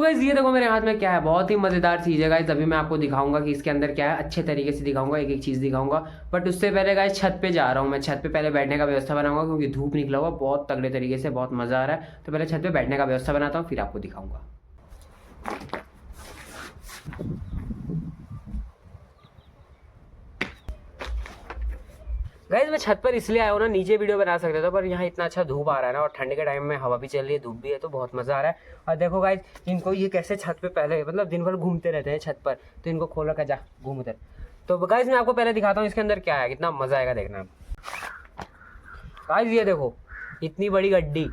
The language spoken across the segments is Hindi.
तो गाइज ये देखो मेरे हाथ में क्या है, बहुत ही मज़ेदार चीज़ है गाइज। अभी मैं आपको दिखाऊंगा कि इसके अंदर क्या है, अच्छे तरीके से दिखाऊंगा, एक एक चीज़ दिखाऊंगा। बट उससे पहले गाइज छत पे जा रहा हूँ मैं, छत पे पहले बैठने का व्यवस्था बनाऊंगा क्योंकि धूप निकला हुआ बहुत तगड़े तरीके से, बहुत मज़ा आ रहा है। तो पहले छत पे बैठने का व्यवस्था बनाता हूँ, फिर आपको दिखाऊंगा। गाइज मैं छत पर इसलिए आया हूँ ना, नीचे वीडियो बना सकते थे पर यहाँ इतना अच्छा धूप आ रहा है ना, और ठंड के टाइम में हवा भी चल रही है, धूप भी है, तो बहुत मज़ा आ रहा है। और देखो गाइज इनको ये कैसे छत पे पहले मतलब दिन भर घूमते रहते हैं छत पर, तो इनको खोल रखा, जा घूम उधर। तो गाइज मैं आपको पहले दिखाता हूँ इसके अंदर क्या है, कितना मज़ा आएगा देखना। गाइज ये देखो इतनी बड़ी गड्डी।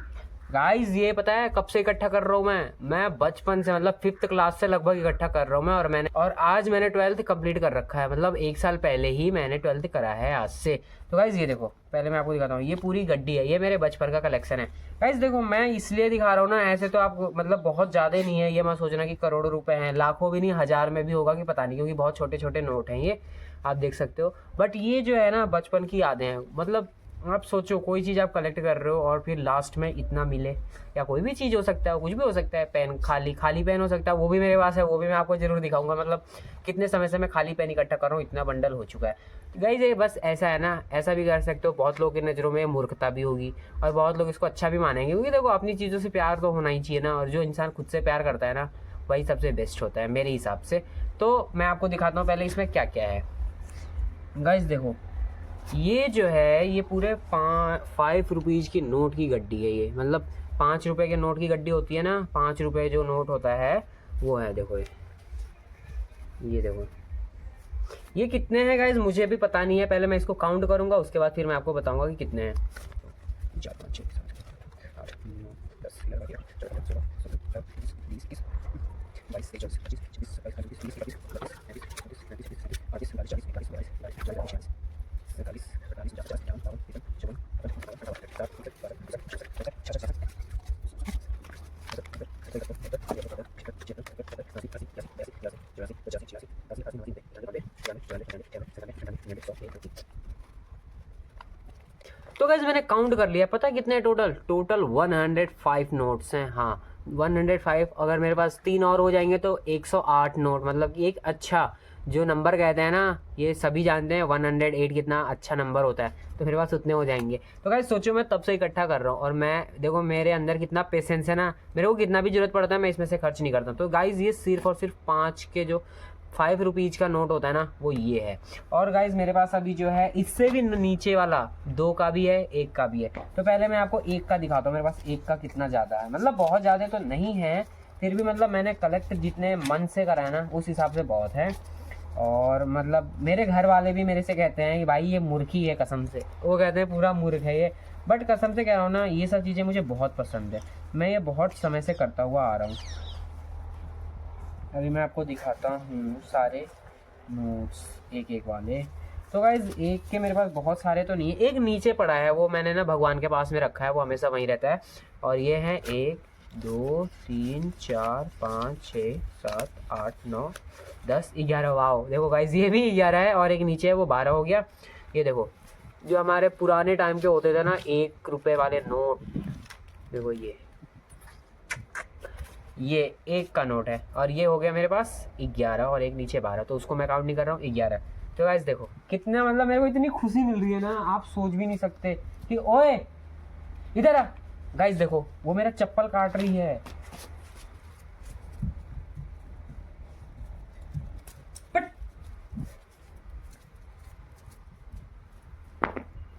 गाइज ये पता है कब से इकट्ठा कर रहा हूँ मैं बचपन से, मतलब 5th क्लास से लगभग इकट्ठा कर रहा हूँ मैं। और आज मैंने 12th कंप्लीट कर रखा है, मतलब 1 साल पहले ही मैंने 12th करा है आज से। तो गाइज ये देखो पहले मैं आपको दिखाता हूँ, ये पूरी गड्डी है, ये मेरे बचपन का कलेक्शन है। गाइज देखो मैं इसलिए दिखा रहा हूँ ना, ऐसे तो आप मतलब बहुत ज़्यादा नहीं है, ये मैं सोचना कि करोड़ों रुपए हैं, लाखों भी नहीं, 1000 में भी होगा कि पता नहीं, क्योंकि बहुत छोटे छोटे नोट हैं ये, आप देख सकते हो। बट ये जो है ना बचपन की यादें हैं। मतलब आप सोचो कोई चीज़ आप कलेक्ट कर रहे हो और फिर लास्ट में इतना मिले, या कोई भी चीज़ हो सकता है, कुछ भी हो सकता है, पेन, खाली पेन हो सकता है, वो भी मेरे पास है, वो भी मैं आपको ज़रूर दिखाऊंगा। मतलब कितने समय से मैं खाली पेन इकट्ठा कर रहा हूँ, इतना बंडल हो चुका है। तो गाइस ये बस ऐसा है ना, ऐसा भी कर सकते हो। बहुत लोगों की नज़रों में मूर्खता भी होगी और बहुत लोग इसको अच्छा भी मानेंगे, क्योंकि देखो अपनी चीज़ों से प्यार तो होना ही चाहिए ना, और जो इंसान खुद से प्यार करता है ना वही सबसे बेस्ट होता है मेरे हिसाब से। तो मैं आपको दिखाता हूँ पहले इसमें क्या क्या है। गाइस देखो ये जो है ये पूरे 5 रुपीज़ की नोट की गड्डी है ये, मतलब 5 रुपए के नोट की गड्डी होती है ना, 5 रुपए जो नोट होता है वो है। देखो ये देखो ये कितने हैं गाइज मुझे भी पता नहीं है, पहले मैं इसको काउंट करूंगा, उसके बाद फिर मैं आपको बताऊंगा कि कितने हैं। 4 5 6 7 8 9 10 11 12 13 14 15 16 17 18 19 20 21 22 23 24 25 26 27 28 29 30 31 32 33 34 35 36 37 38 39 40 41 तो गाइस मैंने काउंट कर लिया, पता है कितने टोटल 105 नोट्स हैं। हाँ 105, अगर मेरे पास 3 और हो जाएंगे तो 108 नोट, मतलब एक अच्छा जो नंबर कहते हैं ना, ये सभी जानते हैं 108 कितना अच्छा नंबर होता है, तो मेरे पास उतने हो जाएंगे। तो गाइस सोचो मैं तब से इकट्ठा कर रहा हूँ, और मैं देखो मेरे अंदर कितना पेशेंस है ना, मेरे को कितना भी जरूरत पड़ता है मैं इसमें से खर्च नहीं करता। तो गाइस ये सिर्फ और सिर्फ 5 के जो 5 रुपीज़ का नोट होता है ना वो ये है। और गाइज मेरे पास अभी जो है इससे भी नीचे वाला 2 का भी है, 1 का भी है। तो पहले मैं आपको 1 का दिखाता हूँ, मेरे पास 1 का कितना ज़्यादा है, मतलब बहुत ज़्यादा तो नहीं है, फिर भी मतलब मैंने कलेक्ट जितने मन से करा है ना उस हिसाब से बहुत है। और मतलब मेरे घर वाले भी मेरे से कहते हैं कि भाई ये मूर्खी है, कसम से वो कहते हैं पूरा मूर्ख है ये। बट कसम से कह रहा हूँ ना, ये सब चीज़ें मुझे बहुत पसंद है, मैं ये बहुत समय से करता हुआ आ रहा हूँ। अभी मैं आपको दिखाता हूँ सारे नोट्स एक एक वाले। तो गाइज एक के मेरे पास बहुत सारे तो नहीं है, एक नीचे पड़ा है, वो मैंने ना भगवान के पास में रखा है, वो हमेशा वहीं रहता है। और ये है 1 2 3 4 5 6 7 8 9 10 11। वाओ देखो गाइज ये भी 11 है, और एक नीचे है वो 12 हो गया। ये देखो जो हमारे पुराने टाइम के होते थे ना 1 रुपए वाले नोट, देखो ये 1 का नोट है, और ये हो गया मेरे पास 11, और एक नीचे 12, तो उसको मैं काउंट नहीं कर रहा हूँ, 11। तो गाइस देखो कितना, मतलब मेरे को इतनी खुशी मिल रही है ना, आप सोच भी नहीं सकते कि ओए इधर आ। गाइस देखो वो मेरा चप्पल काट रही है।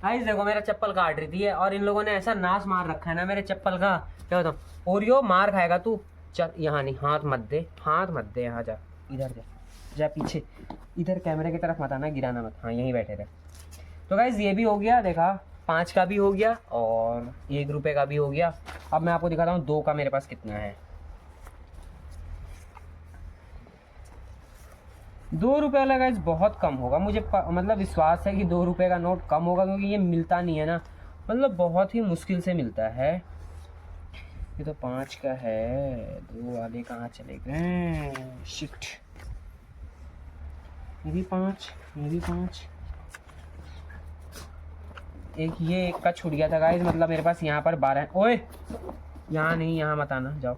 गाइस देखो मेरा चप्पल काट रही थी, और इन लोगों ने ऐसा नाश मार रखा है ना मेरे चप्पल का, क्या बताऊँ। ओरियो मार खाएगा तू, चल यहाँ नहीं, हाथ मत दे, यहाँ जा, इधर जा पीछे, इधर कैमरे की तरफ मत आना, गिराना मत, हाँ यहीं बैठे रहे। तो गाइस ये भी हो गया, देखा 5 का भी हो गया और 1 रुपए का भी हो गया। अब मैं आपको दिखाता हूँ 2 का मेरे पास कितना है। 2 रुपये वाला गाइस बहुत कम होगा, मुझे मतलब विश्वास है कि 2 रुपये का नोट कम होगा, क्योंकि ये मिलता नहीं है ना, मतलब बहुत ही मुश्किल से मिलता है। ये तो 5 का है, 2 वाले कहाँ चले गए, शिट। ये भी 5, ये भी 5, एक ये 1 का छूट गया था गाइस, मतलब मेरे पास यहाँ पर 12 है। ओए यहाँ नहीं, यहाँ मत आना, जाओ।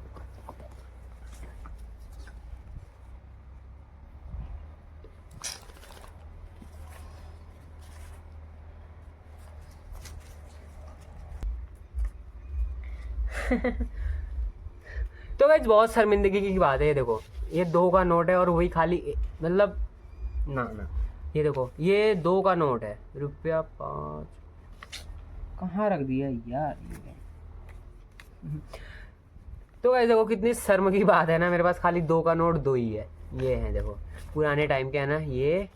तो गाइस बहुत शर्मिंदगी की बात है। ये देखो ये 2 का नोट है और वही खाली मतलब ना ये देखो ये 2 का नोट है, ₹5 कहाँ रख दिया यार ये। तो गाइस देखो कितनी शर्म की बात है ना, मेरे पास खाली 2 का नोट 2 ही है। ये है देखो पुराने टाइम के है ना ये,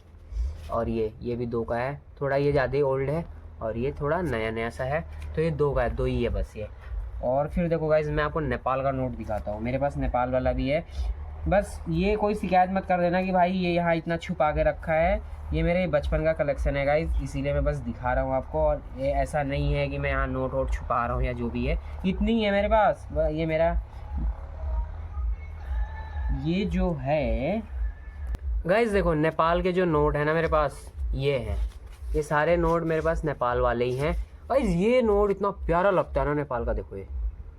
और ये भी 2 का है, थोड़ा ये ज़्यादा ही ओल्ड है और ये थोड़ा नया नया सा है। तो ये 2 का है, 2 ही है बस ये। और फिर देखो गाइस मैं आपको नेपाल का नोट दिखाता हूँ, मेरे पास नेपाल वाला भी है। बस ये कोई शिकायत मत कर देना कि भाई ये यहाँ इतना छुपा के रखा है, ये मेरे बचपन का कलेक्शन है गाइस, इसीलिए मैं बस दिखा रहा हूँ आपको। और ये ऐसा नहीं है कि मैं यहाँ नोट वोट छुपा रहा हूँ या जो भी है, इतनी है मेरे पास। ये मेरा ये जो है गाइस देखो नेपाल के जो नोट है ना मेरे पास ये हैं, ये सारे नोट मेरे पास नेपाल वाले ही हैं गाइस। ये नोट इतना प्यारा लगता है ना नेपाल का, देखो ये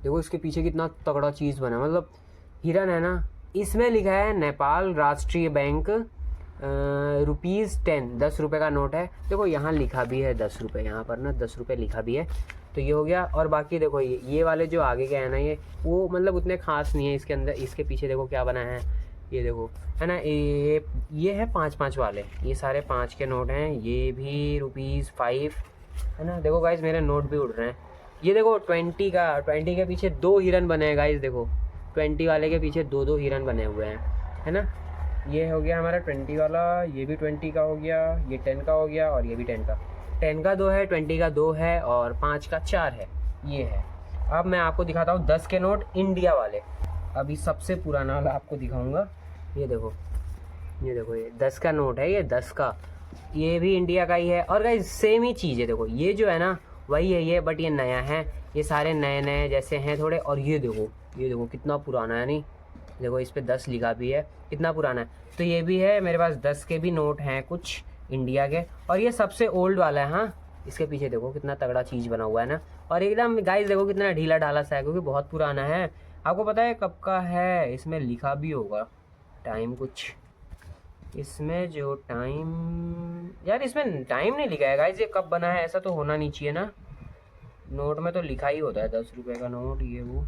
देखो इसके पीछे कितना तगड़ा चीज़ बना, मतलब हिरन है ना। इसमें लिखा है नेपाल राष्ट्रीय बैंक ₹10, 10 रुपये का नोट है। देखो यहाँ लिखा भी है 10 रुपये, यहाँ पर ना 10 रुपये लिखा भी है। तो ये हो गया। और बाकी देखो ये वाले जो आगे के हैं ना ये वो मतलब उतने खास नहीं है। इसके अंदर इसके पीछे देखो क्या बना है, ये देखो है ना, ये है 5-5 वाले, ये सारे 5 के नोट हैं। ये भी ₹5 है ना। देखो गाइस मेरे नोट भी उड़ रहे हैं। ये देखो 20 के पीछे 2 हिरन बने हैं गाइस, देखो 20 वाले के पीछे 2 हिरन बने हुए हैं, है ना। ये हो गया हमारा 20 वाला, ये भी 20 का हो गया, ये 10 का हो गया और ये भी 10 का। 10 का 2 है, 20 का 2 है और 5 का 4 है, ये है। अब मैं आपको दिखाता हूँ 10 के नोट इंडिया वाले। अभी सबसे पुराना वाला आपको दिखाऊंगा। ये देखो ये 10 का नोट है, ये 10 का, ये भी इंडिया का ही है। और गाइस सेम ही चीज़ है, देखो ये जो है ना वही है ये, बट ये नया है। ये सारे नए नए जैसे हैं थोड़े। और ये देखो कितना पुराना है, नहीं देखो इस पर 10 लिखा भी है, कितना पुराना है। तो ये भी है मेरे पास, 10 के भी नोट हैं कुछ इंडिया के। और ये सबसे ओल्ड वाला है। हाँ इसके पीछे देखो कितना तगड़ा चीज़ बना हुआ है ना। और एकदम गाइस देखो कितना ढीला ढाला सा है, क्योंकि बहुत पुराना है। आपको पता है कब का है, इसमें लिखा भी होगा टाइम कुछ, इसमें जो टाइम, यार इसमें टाइम नहीं लिखा है गाइस, ये कब बना है ऐसा तो होना नहीं चाहिए ना। नोट में तो लिखा ही होता है 10 रुपये का नोट, ये वो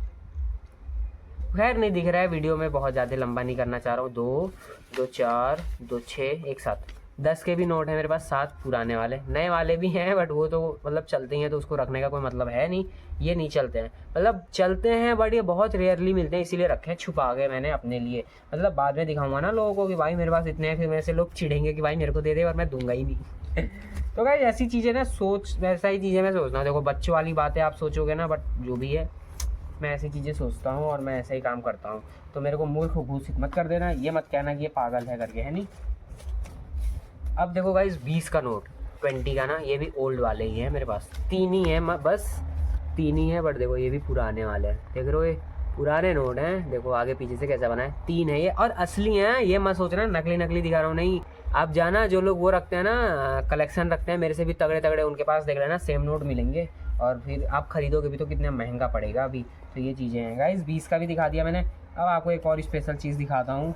खैर नहीं दिख रहा है वीडियो में, बहुत ज़्यादा लंबा नहीं करना चाह रहा हूँ। 2, 2, 4, 2, 6 एक साथ 10 के भी नोट हैं मेरे पास, 7 पुराने वाले, नए वाले भी हैं बट वो तो मतलब चलते ही हैं तो उसको रखने का कोई मतलब है नहीं। ये नहीं चलते हैं, मतलब चलते हैं बट ये बहुत रेयरली मिलते हैं, इसीलिए रखे हैं छुपा के मैंने अपने लिए। मतलब बाद में दिखाऊंगा ना लोगों को कि भाई मेरे पास इतने हैं, फिर मेरे से लोग चिढ़ेंगे कि भाई मेरे को दे दे, और मैं दूंगा ही नहीं। तो गाइस ऐसी चीज़ें ना वैसा ही चीज़ें मैं सोचता हूँ। देखो बच्चों वाली बातें आप सोचोगे ना, बट जो भी है मैं ऐसी चीज़ें सोचता हूँ और मैं ऐसे ही काम करता हूँ। तो मेरे को मूर्ख घोषित मत कर देना, ये मत कहना कि ये पागल है करके, है नहीं। अब देखो गाइस 20 का नोट 20 का ना, ये भी ओल्ड वाले ही हैं मेरे पास, 3 ही हैं बस, 3 ही हैं। बट देखो ये भी पुराने वाले हैं, देख रहे हो ये पुराने नोट हैं, देखो आगे पीछे से कैसा बना है। 3 है ये और असली हैं, ये मत सोचना नकली दिखा रहा हूँ, नहीं। आप जाना जो लोग वो रखते हैं ना, कलेक्शन रखते हैं मेरे से भी तगड़े तगड़े, उनके पास देख लेना सेम नोट मिलेंगे और फिर आप खरीदोगे भी तो कितना महंगा पड़ेगा अभी। तो ये चीज़ें हैं गाइस। 20 का भी दिखा दिया मैंने। अब आपको एक और स्पेशल चीज़ दिखाता हूँ,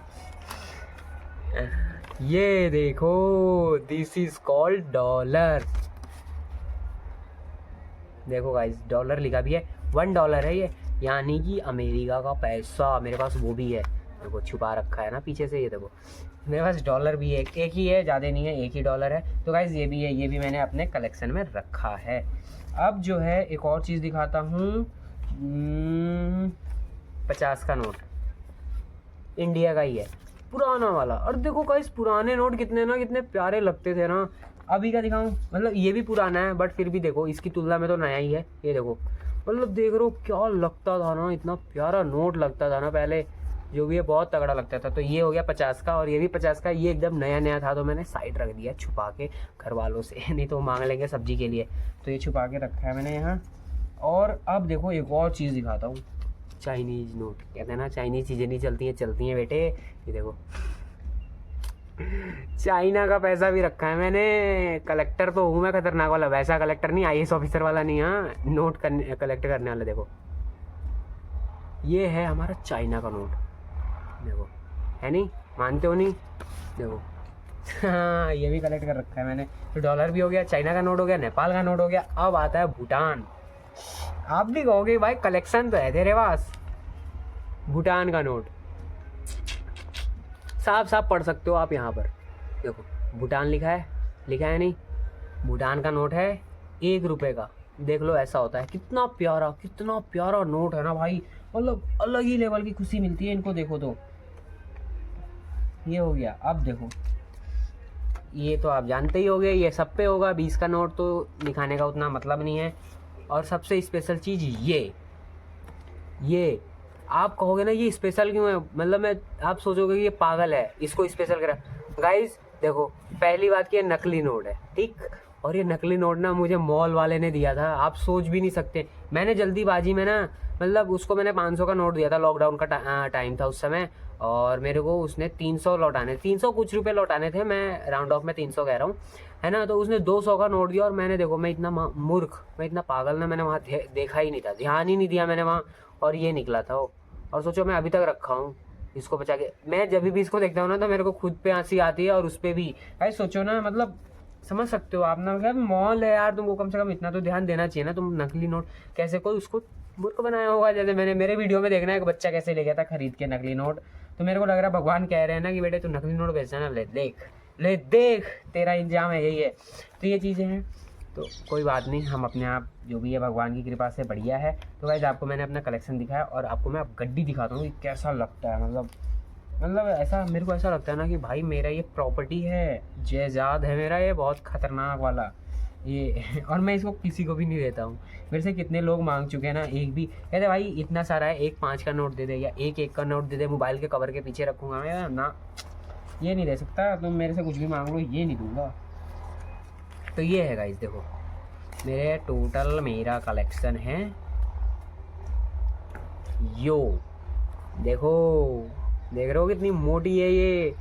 ये देखो, दिस इज कॉल्ड डॉलर। देखो गाइस डॉलर लिखा भी है, $1 है ये, यानी कि अमेरिका का पैसा। मेरे पास वो भी है, देखो छुपा रखा है ना पीछे से। ये देखो मेरे पास डॉलर भी है, एक ही है, ज़्यादा नहीं है, एक ही डॉलर है। तो गाइस ये भी है, ये भी मैंने अपने कलेक्शन में रखा है। अब जो है एक और चीज़ दिखाता हूँ, 50 का नोट इंडिया का ही है, पुराना वाला। और देखो गाइस पुराने नोट कितने प्यारे लगते थे ना। अभी का दिखाऊं, मतलब ये भी पुराना है बट फिर भी देखो इसकी तुलना में तो नया ही है। ये देखो मतलब देख रहे हो क्या लगता था ना, इतना प्यारा नोट लगता था ना पहले, जो भी है बहुत तगड़ा लगता था। तो ये हो गया 50 का और ये भी 50 का। ये एकदम नया था तो मैंने साइड रख दिया छुपा के घर वालों से, नहीं तो मांग लेंगे सब्जी के लिए। तो ये छुपा के रखा है मैंने यहाँ। और अब देखो एक और चीज़ दिखाता हूँ, चाइनीज़ नोट। कहते हैं ना चाइनीज़ चीज़ें नहीं चलती हैं बेटे। ये देखो चाइना का पैसा भी रखा है मैंने। कलेक्टर तो हूँ मैं खतरनाक वाला, वैसा कलेक्टर नहीं, IAS ऑफिसर वाला नहीं, हाँ नोट कलेक्ट करने वाला। देखो ये है हमारा चाइना का नोट, देखो है नहीं, मानते हो नहीं, देखो हाँ ये भी कलेक्ट कर रखा है मैंने। तो डॉलर भी हो गया, चाइना का नोट हो गया, नेपाल का नोट हो गया। अब आता है भूटान। आप भी कहोगे भाई कलेक्शन तो है तेरे पास। भूटान का नोट साफ साफ पढ़ सकते हो आप यहाँ पर, देखो भूटान लिखा है नहीं, भूटान का नोट है 1 रुपये का। देख लो ऐसा होता है, कितना प्यारा नोट है ना भाई, मतलब अलग ही लेवल की खुशी मिलती है इनको देखो तो। ये हो गया। अब देखो ये तो आप जानते ही होगे, ये सब पे होगा, 20 का नोट तो दिखाने का उतना मतलब नहीं है। और सबसे स्पेशल चीज़ ये आप कहोगे ना ये स्पेशल क्यों है, मतलब मैं आप सोचोगे कि ये पागल है इसको स्पेशल करा। गाइस देखो, पहली बात कि ये नकली नोट है, ठीक। और ये नकली नोट ना मुझे मॉल वाले ने दिया था, आप सोच भी नहीं सकते। मैंने जल्दीबाजी में ना, मतलब उसको मैंने 500 का नोट दिया था, लॉकडाउन का टाइम था उस समय, और मेरे को उसने 300 लौटाने, 300 कुछ रुपए लौटाने थे, मैं राउंड ऑफ में 300 कह रहा हूँ, है ना। तो उसने 200 का नोट दिया, और मैंने देखो मैं इतना मूर्ख, मैं इतना पागल ना, मैंने वहाँ देखा ही नहीं था, ध्यान ही नहीं दिया मैंने वहाँ, और ये निकला था वो। और सोचो मैं अभी तक रखा हूँ इसको बचा के। मैं जब भी इसको देखता हूँ ना तो मेरे को खुद पे हंसी आती है, और उस पर भी भाई सोचो ना, मतलब समझ सकते हो आप ना, क्या मॉल है यार, तुमको कम से कम इतना तो ध्यान देना चाहिए ना। तुम नकली नोट कैसे कोई उसको मूर्ख बनाया होगा, जैसे मैंने मेरे वीडियो में देखना है कि बच्चा कैसे ले गया था खरीद के नकली नोट। तो मेरे को लग रहा है भगवान कह रहे हैं ना कि बेटे तू नकली नोट बेचना ना, ले देख तेरा इंतजाम है, यही है। तो ये चीज़ें हैं, तो कोई बात नहीं, हम अपने आप जो भी है भगवान की कृपा से बढ़िया है। तो गाइस आपको मैंने अपना कलेक्शन दिखाया, और आपको मैं अब गड्डी दिखाता हूँ कि कैसा लगता है। मतलब ऐसा मेरे को ऐसा लगता है ना कि भाई मेरा ये प्रॉपर्टी है, जायदाद है मेरा, ये बहुत खतरनाक वाला ये और मैं इसको किसी को भी नहीं देता हूँ। मेरे से कितने लोग मांग चुके हैं ना, एक भी कहते भाई इतना सारा है, एक 5 का नोट दे दे, या एक 1 का नोट दे दे, मोबाइल के कवर के पीछे रखूँगा मैं ना, ये नहीं दे सकता। तुम मेरे से कुछ भी मांग लो, ये नहीं दूंगा। तो ये है गाइस, देखो मेरे टोटल मेरा कलेक्शन है यो, देखो देख रहे हो कितनी मोटी है ये,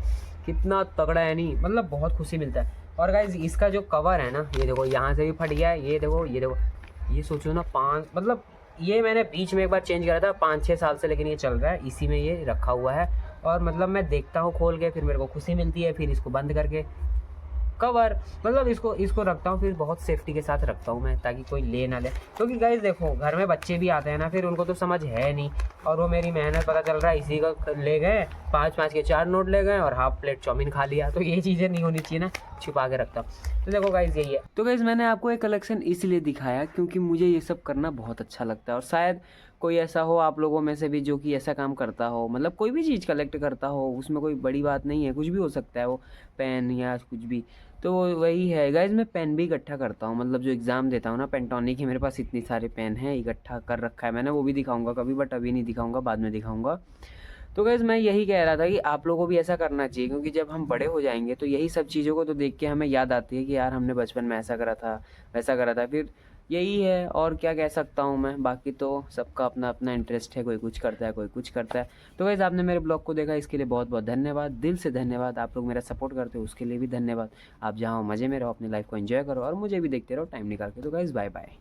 कितना तगड़ा है, नहीं मतलब बहुत खुशी मिलता है। और गाइस इसका जो कवर है ना, ये देखो यहाँ से भी फट गया है, ये देखो ये सोचो ना, 5 मतलब ये मैंने बीच में एक बार चेंज करा था 5-6 साल से, लेकिन ये चल रहा है, इसी में ये रखा हुआ है। और मतलब मैं देखता हूँ खोल के, फिर मेरे को खुशी मिलती है, फिर इसको बंद करके कवर, मतलब इसको रखता हूँ, फिर बहुत सेफ्टी के साथ रखता हूँ मैं, ताकि कोई ले ना ले। क्योंकि गाइस देखो घर में बच्चे भी आते हैं ना, फिर उनको तो समझ है नहीं, और वो मेरी मेहनत पता चल रहा है इसी का ले गए, 5-5 के 4 नोट ले गए और हाफ प्लेट चाउमीन खा लिया। तो ये चीज़ें नहीं होनी चाहिए ना, छुपा के रखता हूँ। तो देखो गाइस यही है। तो गाइस मैंने आपको एक कलेक्शन इसलिए दिखाया क्योंकि मुझे ये सब करना बहुत अच्छा लगता है, और शायद कोई ऐसा हो आप लोगों में से भी जो कि ऐसा काम करता हो, मतलब कोई भी चीज़ कलेक्ट करता हो, उसमें कोई बड़ी बात नहीं है, कुछ भी हो सकता है, वो पेन या कुछ भी। तो वही है गाइज, मैं पेन भी इकट्ठा करता हूँ, मतलब जो एग्ज़ाम देता हूँ ना, पेंटोनिक की मेरे पास इतनी सारे पेन हैं, इकट्ठा कर रखा है मैंने, वो भी दिखाऊंगा कभी, बट अभी नहीं दिखाऊंगा, बाद में दिखाऊंगा। तो गाइज मैं यही कह रहा था कि आप लोगों को भी ऐसा करना चाहिए, क्योंकि जब हम बड़े हो जाएंगे तो यही सब चीज़ों को तो देख के हमें याद आती है कि यार हमने बचपन में ऐसा करा था, वैसा करा था। फिर यही है, और क्या कह सकता हूँ मैं, बाकी तो सबका अपना अपना इंटरेस्ट है, कोई कुछ करता है, कोई कुछ करता है। तो गाइस आपने मेरे ब्लॉग को देखा, इसके लिए बहुत बहुत धन्यवाद, दिल से धन्यवाद। आप लोग मेरा सपोर्ट करते हो उसके लिए भी धन्यवाद। आप जहाँ मज़े में रहो, अपनी लाइफ को एंजॉय करो, और मुझे भी देखते रहो टाइम निकाल के। तो गाइस बाय बाय।